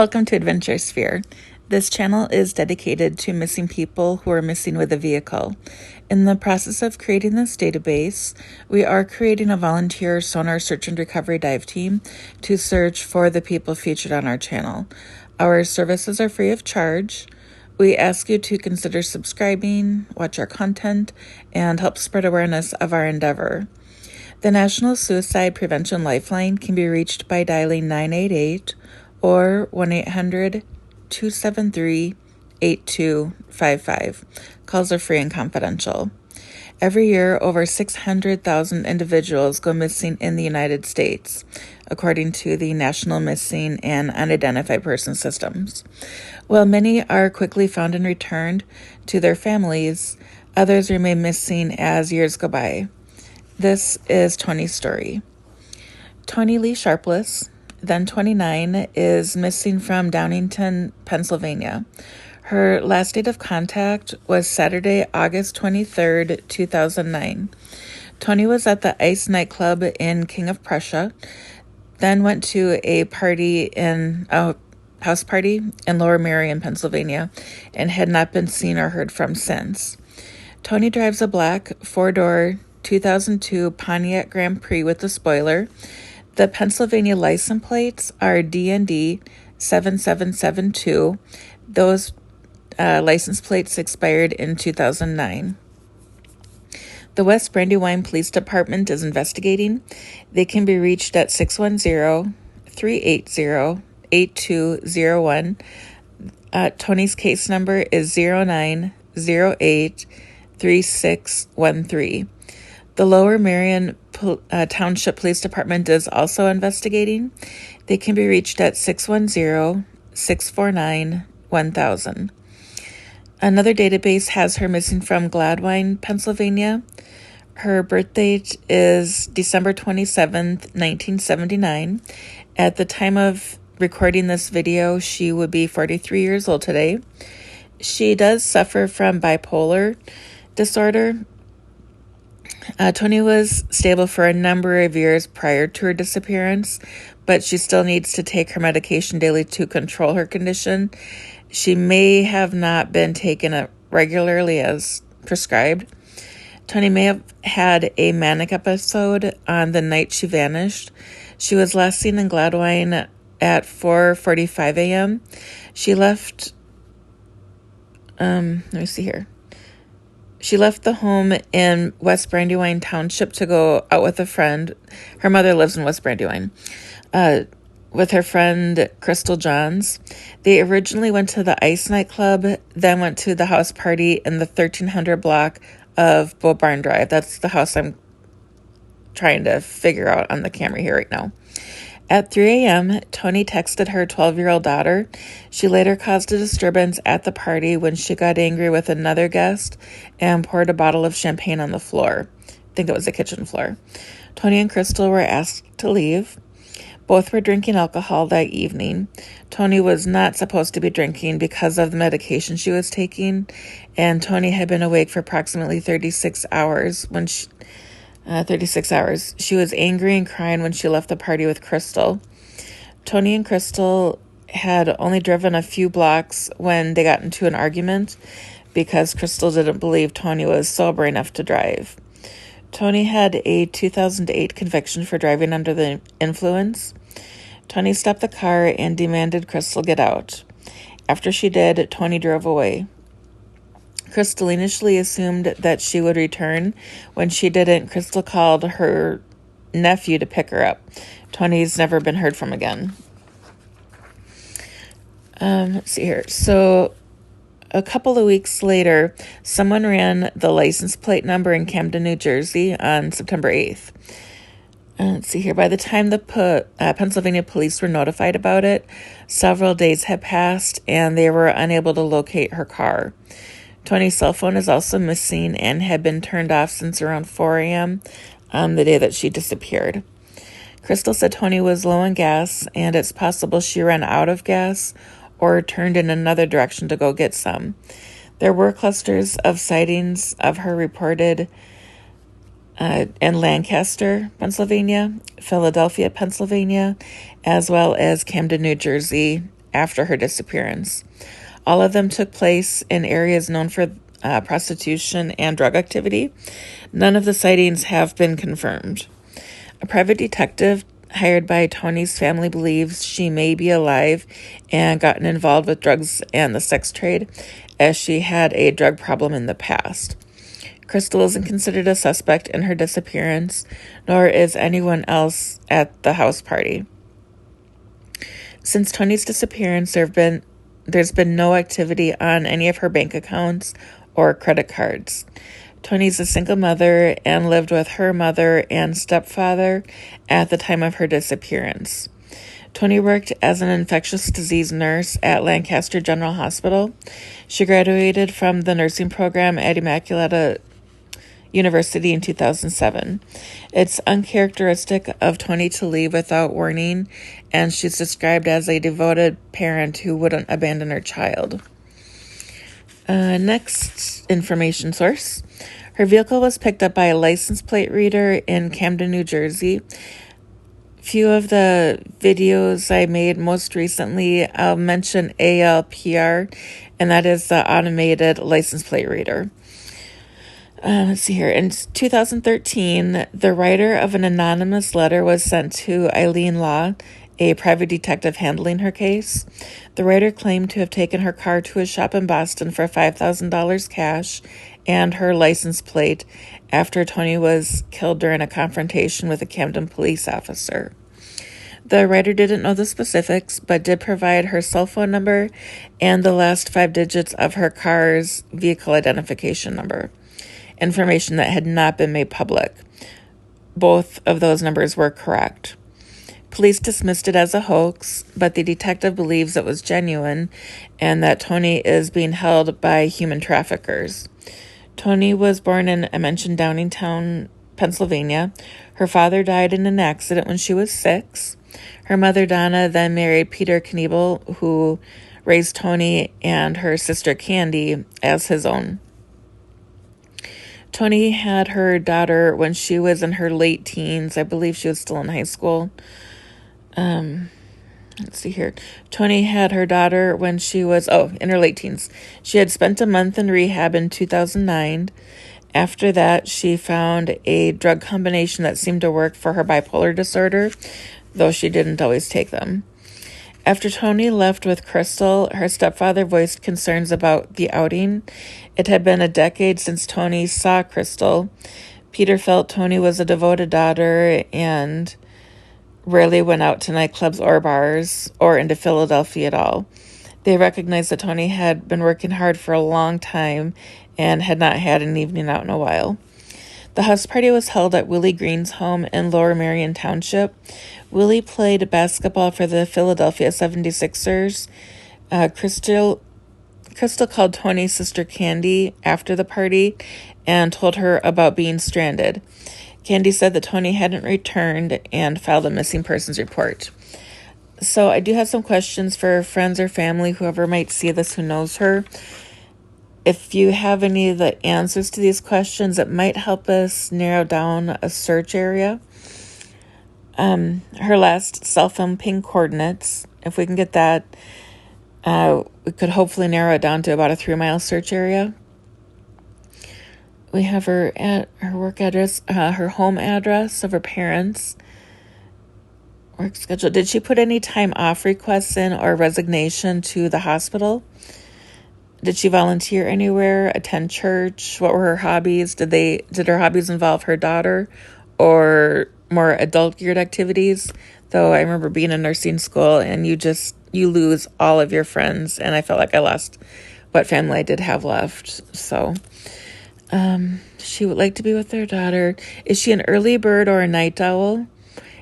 Welcome to AdventureSphere. This channel is dedicated to missing people who are missing with a vehicle. In the process of creating this database, we are creating a volunteer sonar search and recovery dive team to search for the people featured on our channel. Our services are free of charge. We ask you to consider subscribing, watch our content, and help spread awareness of our endeavor. The National Suicide Prevention Lifeline can be reached by dialing 988 or 1-800-273-8255. Calls are free and confidential. Every year, over 600,000 individuals go missing in the United States, according to the National Missing and Unidentified Person Systems. While many are quickly found and returned to their families, others remain missing as years go by. This is Toni's story. Toni Lee Sharpless, then 29, is missing from Downingtown, Pennsylvania. Her last date of contact was Saturday, August 23rd, 2009. Toni was at the Ice nightclub in King of Prussia, then went to a house party in Lower Merion, Pennsylvania, and had not been seen or heard from since. Toni drives a black four-door 2002 Pontiac Grand Prix with a spoiler. The Pennsylvania license plates are DND7772. Those license plates expired in 2009. The West Brandywine Police Department is investigating. They can be reached at 610-380-8201. Toni's case number is 09083613. The Lower Merion Township Police Department is also investigating. They can be reached at 610-649-1000. Another database has her missing from Brandywine, Pennsylvania. Her birth date is December 27th, 1979. At the time of recording this video, she would be 43 years old today. She does suffer from bipolar disorder. Toni was stable for a number of years prior to her disappearance, but she still needs to take her medication daily to control her condition. She may have not been taking it regularly as prescribed. Toni may have had a manic episode on the night she vanished. She was last seen in Brandywine at 4:45 a.m. She left, She left the home in West Brandywine Township to go out with a friend. Her mother lives in West Brandywine. With her friend Crystal Johns. They originally went to the Ice nightclub, then went to the house party in the 1300 block of Bull Barn Drive. That's the house I'm trying to figure out on the camera here right now. At 3 a.m., Toni texted her 12-year-old daughter. She later caused a disturbance at the party when she got angry with another guest and poured a bottle of champagne on the floor. I think it was the kitchen floor. Toni and Crystal were asked to leave. Both were drinking alcohol that evening. Toni was not supposed to be drinking because of the medication she was taking, and Toni had been awake for approximately 36 hours. She was angry and crying when she left the party with Crystal. Toni and Crystal had only driven a few blocks when they got into an argument because Crystal didn't believe Toni was sober enough to drive. Toni had a 2008 conviction for driving under the influence. Toni stopped the car and demanded Crystal get out. After she did, Toni drove away. Crystal initially assumed that she would return. When she didn't, Crystal called her nephew to pick her up. Toni's never been heard from again. Let's see here. So a couple of weeks later, someone ran the license plate number in Camden, New Jersey on September 8th. Let's see here. By the time the Pennsylvania police were notified about it, several days had passed and they were unable to locate her car. Toni's cell phone is also missing and had been turned off since around 4 a.m. on the day that she disappeared. Crystal said Toni was low on gas and it's possible she ran out of gas or turned in another direction to go get some. There were clusters of sightings of her reported in Lancaster, Pennsylvania, Philadelphia, Pennsylvania, as well as Camden, New Jersey, after her disappearance. All of them took place in areas known for prostitution and drug activity. None of the sightings have been confirmed. A private detective hired by Toni's family believes she may be alive and gotten involved with drugs and the sex trade, as she had a drug problem in the past. Crystal isn't considered a suspect in her disappearance, nor is anyone else at the house party. Since Toni's disappearance, there's been no activity on any of her bank accounts or credit cards. Toni's a single mother and lived with her mother and stepfather at the time of her disappearance. Toni worked as an infectious disease nurse at Lancaster General Hospital. She graduated from the nursing program at Immaculata University in 2007. It's uncharacteristic of Toni to leave without warning, and she's described as a devoted parent who wouldn't abandon her child. Next information source. Her vehicle was picked up by a license plate reader in Camden, New Jersey. Few of the videos I made most recently, I'll mention ALPR, and that is the automated license plate reader. Let's see here. In 2013, the writer of an anonymous letter was sent to Eileen Law, a private detective handling her case. The writer claimed to have taken her car to a shop in Boston for $5,000 cash and her license plate after Toni was killed during a confrontation with a Camden police officer. The writer didn't know the specifics, but did provide her cell phone number and the last 5 digits of her car's vehicle identification number, information that had not been made public. Both of those numbers were correct. Police dismissed it as a hoax, but the detective believes it was genuine and that Toni is being held by human traffickers. Toni was born in, I mentioned, Downingtown, Pennsylvania. Her father died in an accident when she was 6. Her mother, Donna, then married Peter Kniebel, who raised Toni and her sister Candy as his own. Toni had her daughter when she was in her late teens. I believe she was still in high school. Let's see here. Toni had her daughter when she was, in her late teens. She had spent a month in rehab in 2009. After that, she found a drug combination that seemed to work for her bipolar disorder, though she didn't always take them. After Toni left with Crystal, her stepfather voiced concerns about the outing. It had been a decade since Toni saw Crystal. Peter felt Toni was a devoted daughter and rarely went out to nightclubs or bars or into Philadelphia at all. They recognized that Toni had been working hard for a long time and had not had an evening out in a while. The house party was held at Willie Green's home in Lower Merion Township. Willie played basketball for the Philadelphia 76ers. Crystal called Toni's sister Candy after the party and told her about being stranded. Candy said that Toni hadn't returned and filed a missing persons report. So I do have some questions for friends or family, whoever might see this who knows her. If you have any of the answers to these questions, it might help us narrow down a search area. Her last cell phone ping coordinates, if we can get that, we could hopefully narrow it down to about a 3-mile search area. We have her work address, her home address of her parents, work schedule. Did she put any time off requests in or resignation to the hospital? Did she volunteer anywhere, attend church? What were her hobbies? Did her hobbies involve her daughter or more adult geared activities? Though I remember being in nursing school and you lose all of your friends, and I felt like I lost what family I did have left. So she would like to be with her daughter. Is she an early bird or a night owl?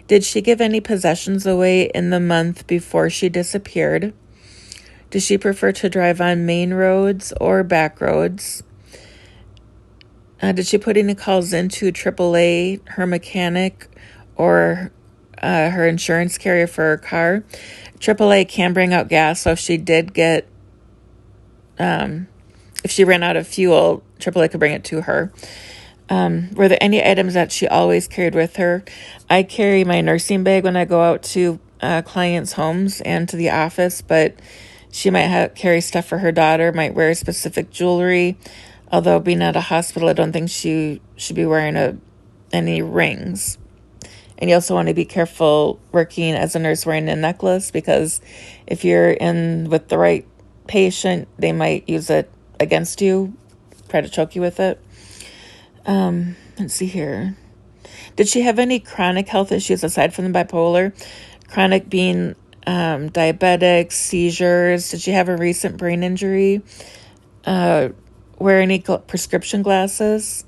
Did she give any possessions away in the month before she disappeared? Does she prefer to drive on main roads or back roads? Did she put any calls into AAA, her mechanic, or her insurance carrier for her car? AAA can bring out gas, so if she did get, if she ran out of fuel, AAA could bring it to her. Were there any items that she always carried with her? I carry my nursing bag when I go out to clients' homes and to the office, but she might carry stuff for her daughter, might wear specific jewelry. Although being at a hospital, I don't think she should be wearing any rings. And you also want to be careful working as a nurse wearing a necklace, because if you're in with the right patient, they might use it against you, try to choke you with it. Let's see here. Did she have any chronic health issues aside from the bipolar? Chronic being diabetic, seizures. Did she have a recent brain injury? Wear any prescription glasses?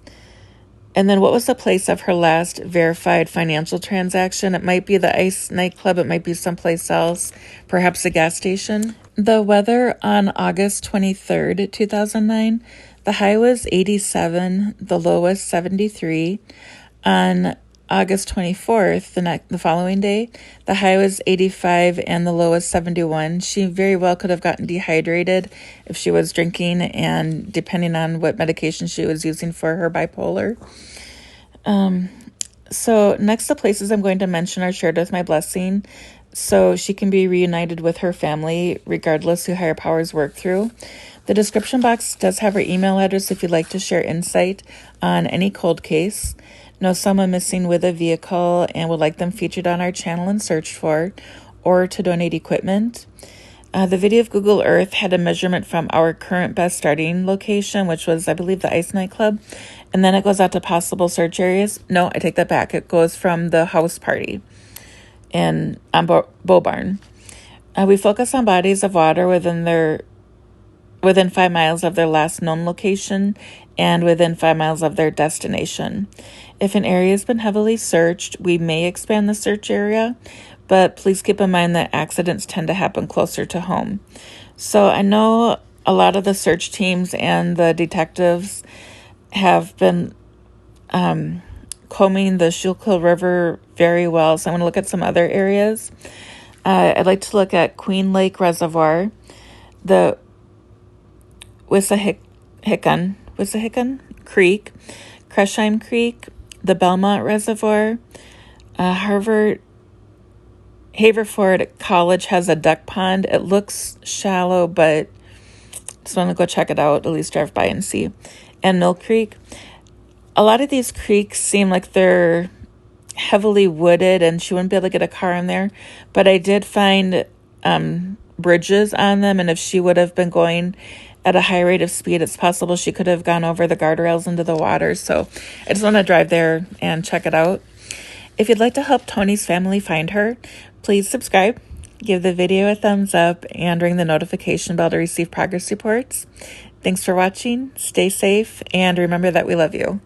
And then what was the place of her last verified financial transaction? It might be the Ice nightclub. It might be someplace else, perhaps a gas station. The weather on August 23rd, 2009, the high was 87, the low was 73. On August 24th, the following day, the high was 85 and the low was 71. She very well could have gotten dehydrated if she was drinking, and depending on what medication she was using for her bipolar. So next, the places I'm going to mention are shared with my blessing, so she can be reunited with her family regardless who higher powers work through. The description box does have her email address if you'd like to share insight on any cold case, know someone missing with a vehicle and would like them featured on our channel and searched for, or to donate equipment. The video of Google Earth had a measurement from our current best starting location, which was, I believe, the Ice nightclub. And then it goes out to possible search areas. No, I take that back. It goes from the house party on Bow Barn. We focus on bodies of water within 5 miles of their last known location and within 5 miles of their destination. If an area has been heavily searched, we may expand the search area, but please keep in mind that accidents tend to happen closer to home. So I know a lot of the search teams and the detectives have been combing the Schuylkill River very well, so I'm going to look at some other areas. I'd like to look at Queen Lake Reservoir, the Wissahickon Creek, Cresheim Creek, the Belmont Reservoir, Haverford College has a duck pond. It looks shallow, but just want to go check it out, at least drive by and see. And Mill Creek. A lot of these creeks seem like they're heavily wooded and she wouldn't be able to get a car in there. But I did find bridges on them, and if she would have been going at a high rate of speed, it's possible she could have gone over the guardrails into the water. So I just want to drive there and check it out. If you'd like to help Toni's family find her, please subscribe, give the video a thumbs up, and ring the notification bell to receive progress reports. Thanks for watching, stay safe, and remember that we love you.